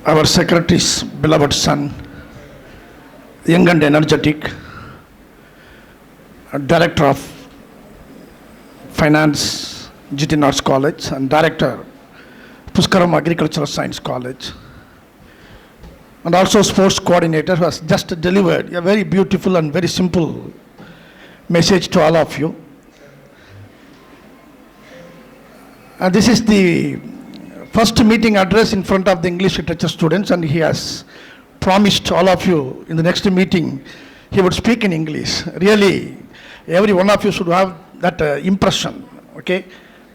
our secretary's beloved son, young and energetic, director of finance, GT Arts College, and director, Puskaram Agricultural Science College, and also sports coordinator, who has just delivered a very beautiful and very simple message to all of you. And this is the first meeting address in front of the English literature students, and he has promised all of you in the next meeting he would speak in English. Really, every one of you should have that impression, okay?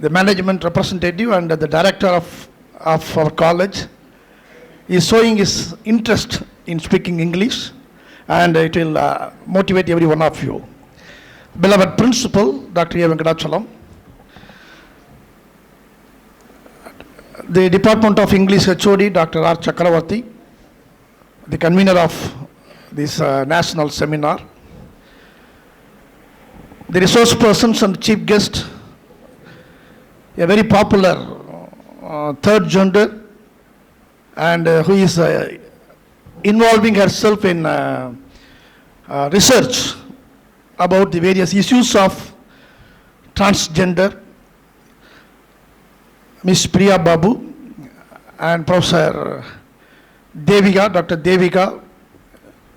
The management representative and the director of our college is showing his interest in speaking English, and it will motivate every one of you. Beloved principal, Dr. A. Venkatachalam, the Department of English HOD, Dr. R. Chakravarti, the convener of this national seminar, the resource persons and chief guest, a very popular third gender, and who is involving herself in research about the various issues of transgender, Ms. Priya Babu, and Professor Devika, Dr. Devika,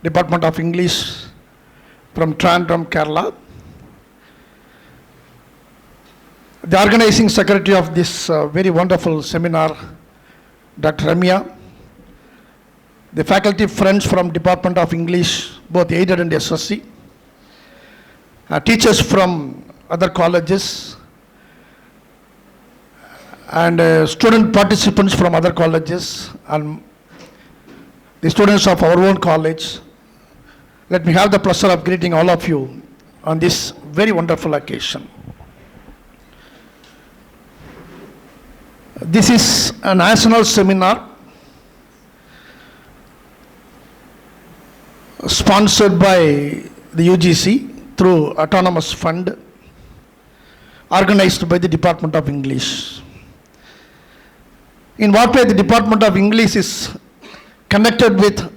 Department of English from Trivandrum, Kerala. The organizing secretary of this very wonderful seminar, Dr. Ramya, the faculty friends from Department of English, both aided and SSC, teachers from other colleges, and student participants from other colleges, and the students of our own college. Let me have the pleasure of greeting all of you on this very wonderful occasion. This is a national seminar sponsored by the UGC through Autonomous Fund, organized by the Department of English. In what way the Department of English is connected with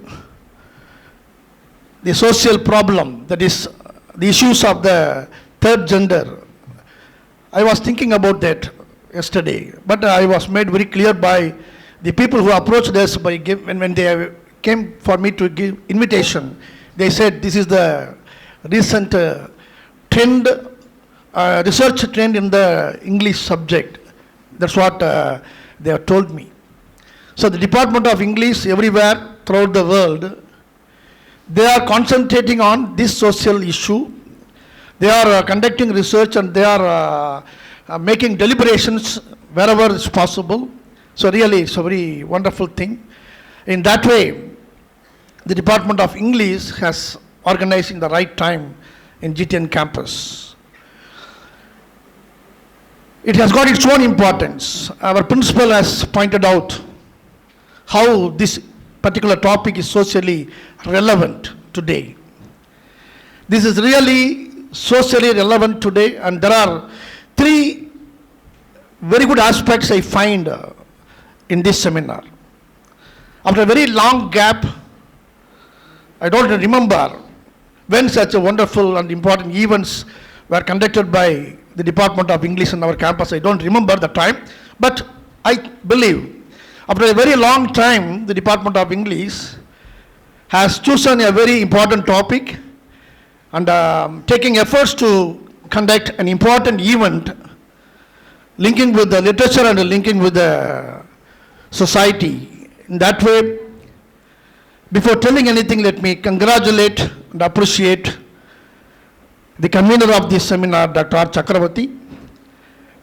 the social problem, that is the issues of the third gender. I was thinking about that yesterday, but I was made very clear by the people who approached us when they came for me to give invitation. They said this is the recent trend, research trend in the English subject. That's what they have told me. So the Department of English everywhere throughout the world, they are concentrating on this social issue. They are conducting research, and they are making deliberations wherever it's possible. So really it's a very wonderful thing. In that way, the Department of English has organized in the right time in GTN campus. It has got its own importance. Our principal has pointed out how this particular topic is socially relevant today. This is really socially relevant today, and there are three very good aspects I find in this seminar. After a very long gap, I don't remember when such a wonderful and important events were conducted by the Department of English in our campus. I don't remember the time, but I believe after a very long time, the Department of English has chosen a very important topic and taking efforts to conduct an important event linking with the literature and linking with the society. In that way, before telling anything, let me congratulate and appreciate the convener of this seminar, Dr. R. Chakravarti,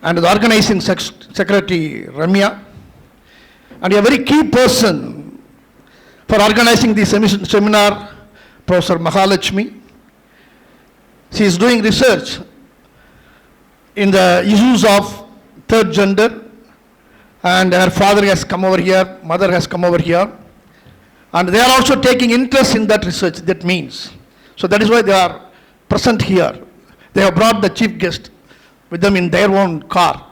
and the organizing secretary, Ramya, and a very key person for organizing this seminar, Professor Mahalakshmi. She is doing research in the issues of third gender, and her father has come over here, mother has come over here, and they are also taking interest in that research. That means, so that is why they are present here. They have brought the chief guest with them in their own car.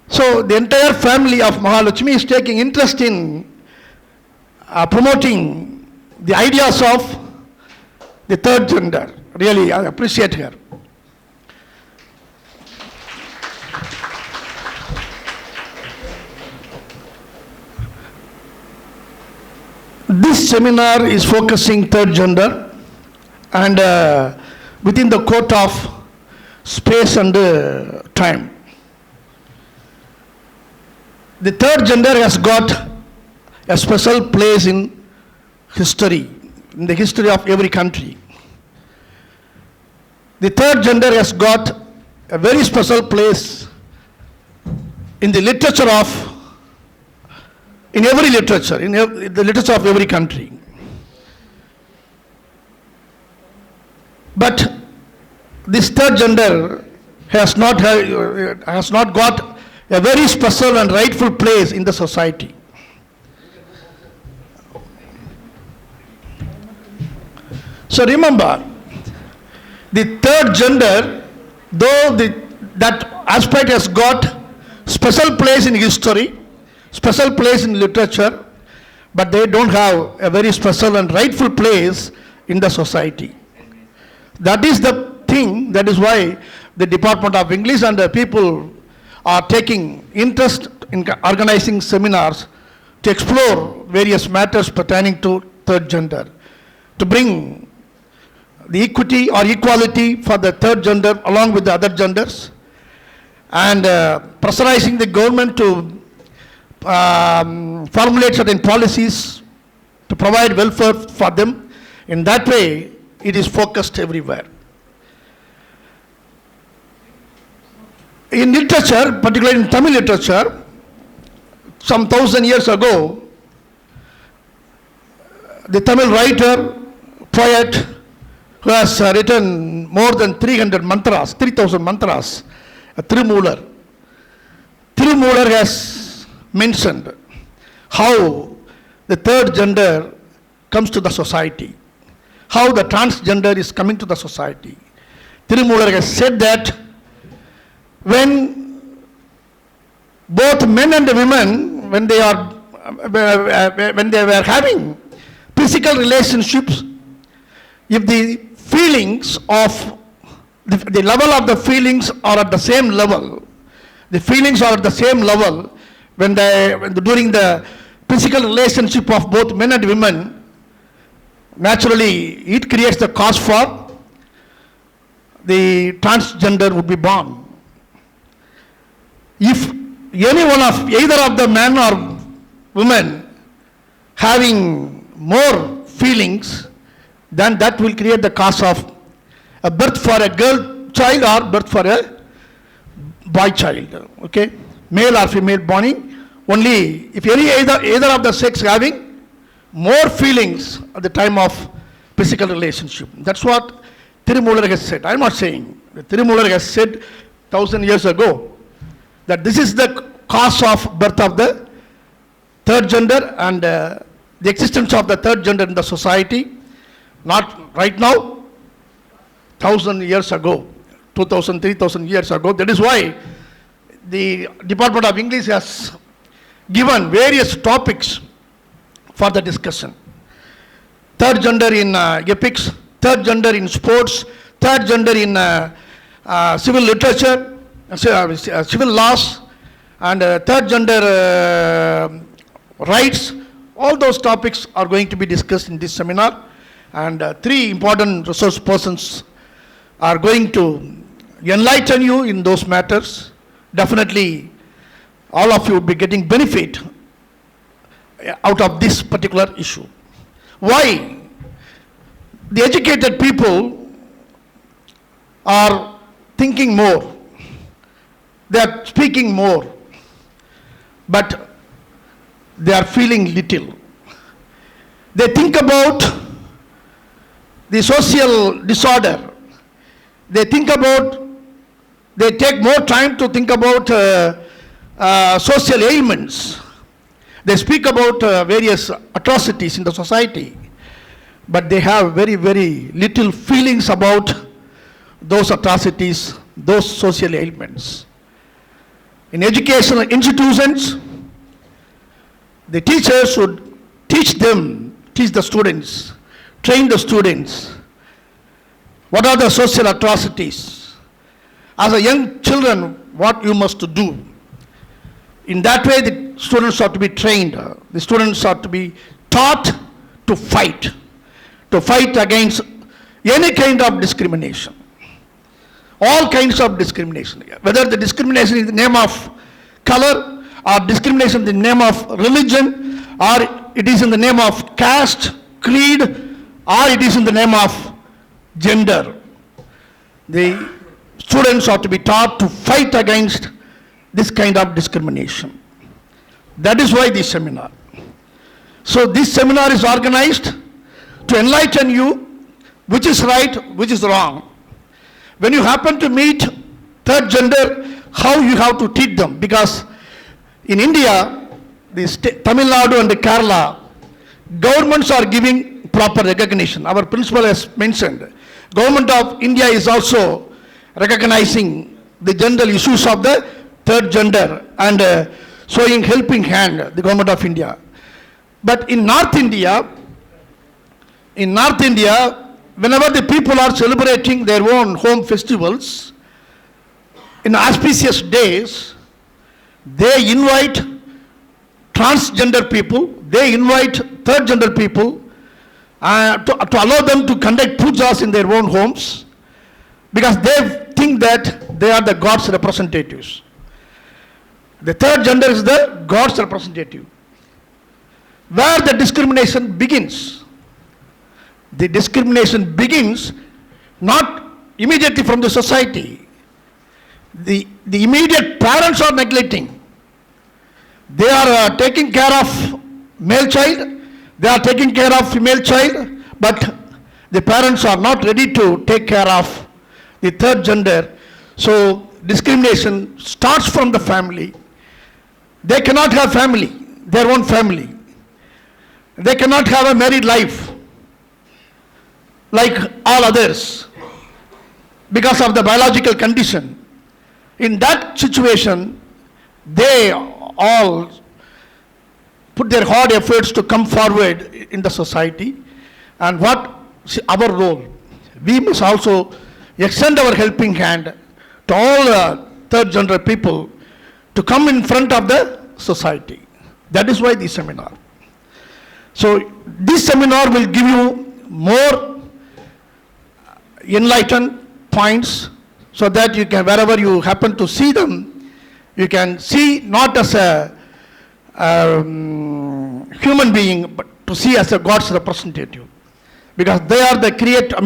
So the entire family of Mahalakshmi is taking interest in promoting the ideas of the third gender. Really, I appreciate her. This seminar is focusing third gender and within the quote of space and time. The third gender has got a special place in history, in the history of every country. The third gender has got a very special place in the literature of, in every literature, in the literature of every country. But this third gender has not got a very special and rightful place in the society. So remember, the third gender, though that aspect has got special place in history, special place in literature, but they don't have a very special and rightful place in the society. That is the thing, that is why the Department of English and the people are taking interest in organizing seminars to explore various matters pertaining to third gender, to bring the equity or equality for the third gender along with the other genders, and pressurizing the government to formulate certain policies to provide welfare for them. In that way, it is focused everywhere. In literature, particularly in Tamil literature, some 1,000 years ago, the Tamil writer, poet, who has written more than 300 mantras, 3,000 mantras, Tirumular has mentioned how the third gender comes to the society, how the transgender is coming to the society. Tirumular has said that when both men and women, when they were having physical relationships, if the feelings of the level of the feelings are at the same level, the feelings are at the same level when during the physical relationship of both men and women, naturally it creates the cause for the transgender would be born. If any one of either of the man or woman having more feelings, then that will create the cause of a birth for a girl child or birth for a boy child. Okay, male or female born. Only if either of the sex having more feelings at the time of physical relationship. That's what Tirumular has said. I'm not saying. Tirumular has said 1,000 years ago that this is the cause of birth of the third gender and the existence of the third gender in the society. Not right now, 1,000 years ago, 2,000, 3,000 years ago. That is why the Department of English has given various topics for the discussion. Third gender in epics, third gender in sports, third gender in civil literature, civil laws, and third gender rights. All those topics are going to be discussed in this seminar, and three important resource persons are going to enlighten you in those matters. Definitely all of you will be getting benefit out of this particular issue. Why? The educated people are thinking more, they are speaking more, but they are feeling little. They think about the social disorder. They take more time to think about social ailments. They speak about various atrocities in the society, but they have very, very little feelings about those atrocities, those social ailments. In educational institutions, the teachers should teach the students, train the students. What are the social atrocities? As a young children, what you must do. In that way, the students are to be trained. The students are to be taught to fight against any kind of discrimination. All kinds of discrimination. Whether the discrimination in the name of color, or discrimination in the name of religion, or it is in the name of caste, creed, or it is in the name of gender. The students are to be taught to fight against this kind of discrimination. That is why this seminar. So this seminar is organized to enlighten you which is right, which is wrong. When you happen to meet third gender, how you have to treat them. Because in India, Tamil Nadu and Kerala, governments are giving proper recognition. Our principal has mentioned, Government of India is also recognizing the general issues of the third gender and showing helping hand, the Government of India. But in North India, whenever the people are celebrating their own home festivals, in auspicious days, they invite transgender people, they invite third gender people to allow them to conduct pujas in their own homes, because they think that they are the God's representatives. The third gender is the God's representative. Where the discrimination begins? The discrimination begins not immediately from the society. The immediate parents are neglecting. They are taking care of male child, they are taking care of female child, but the parents are not ready to take care of the third gender. So discrimination starts from the family. They cannot have family, their own family. They cannot have a married life like all others because of the biological condition. In that situation, they all put their hard efforts to come forward in the society. And what our role? We must also extend our helping hand to all third gender people to come in front of the society. That is why this seminar. So this seminar will give you more enlightened points so that you can, wherever you happen to see them, you can see not as a human being, but to see as a God's representative. Because they are the creator,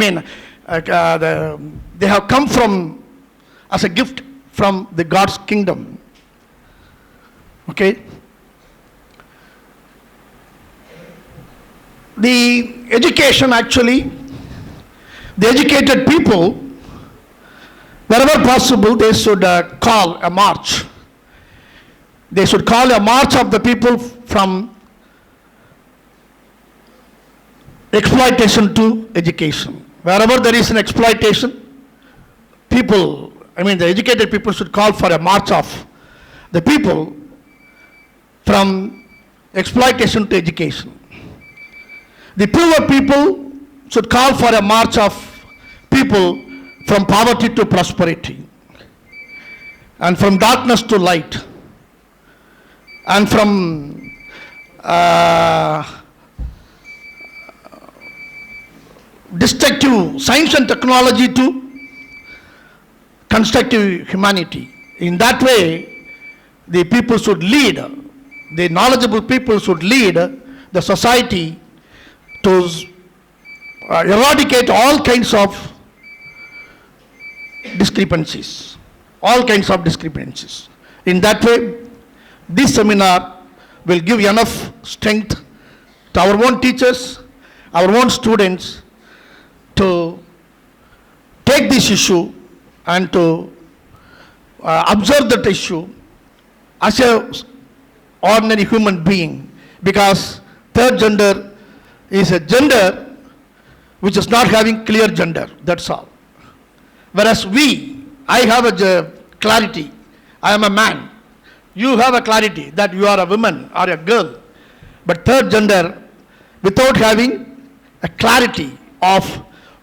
they have come from, as a gift from the God's kingdom. Okay? The education actually, the educated people, wherever possible, they should call a march. They should call a march of the people from exploitation to education. Wherever there is an exploitation, people, the educated people should call for a march of the people from exploitation to education. The poor people should call for a march of people from poverty to prosperity, and from darkness to light, and from destructive science and technology to constructive humanity. In that way, the people should lead, the knowledgeable people should lead the society to eradicate all kinds of discrepancies, In that way, this seminar will give enough strength to our own teachers, our own students, to take this issue and to observe that issue as an ordinary human being, because third gender is a gender which is not having clear gender, that's all. Whereas I have a clarity, I am a man. You have a clarity that you are a woman or a girl. But third gender without having a clarity of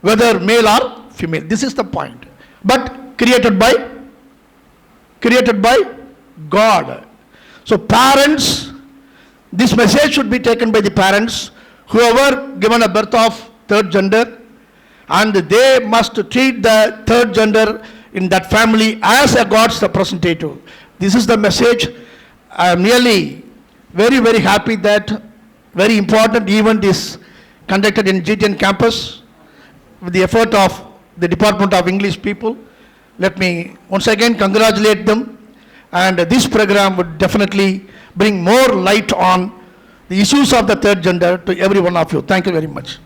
whether male or female. This is the point. But created by God. So parents, this message should be taken by the parents, whoever given a birth of third gender, and they must treat the third gender in that family as a God's representative. This is the message. I am really very, very happy that very important event is conducted in GTN campus with the effort of the Department of English people. Let me once again congratulate them, and this program would definitely bring more light on the issues of the third gender to every one of you. Thank you very much.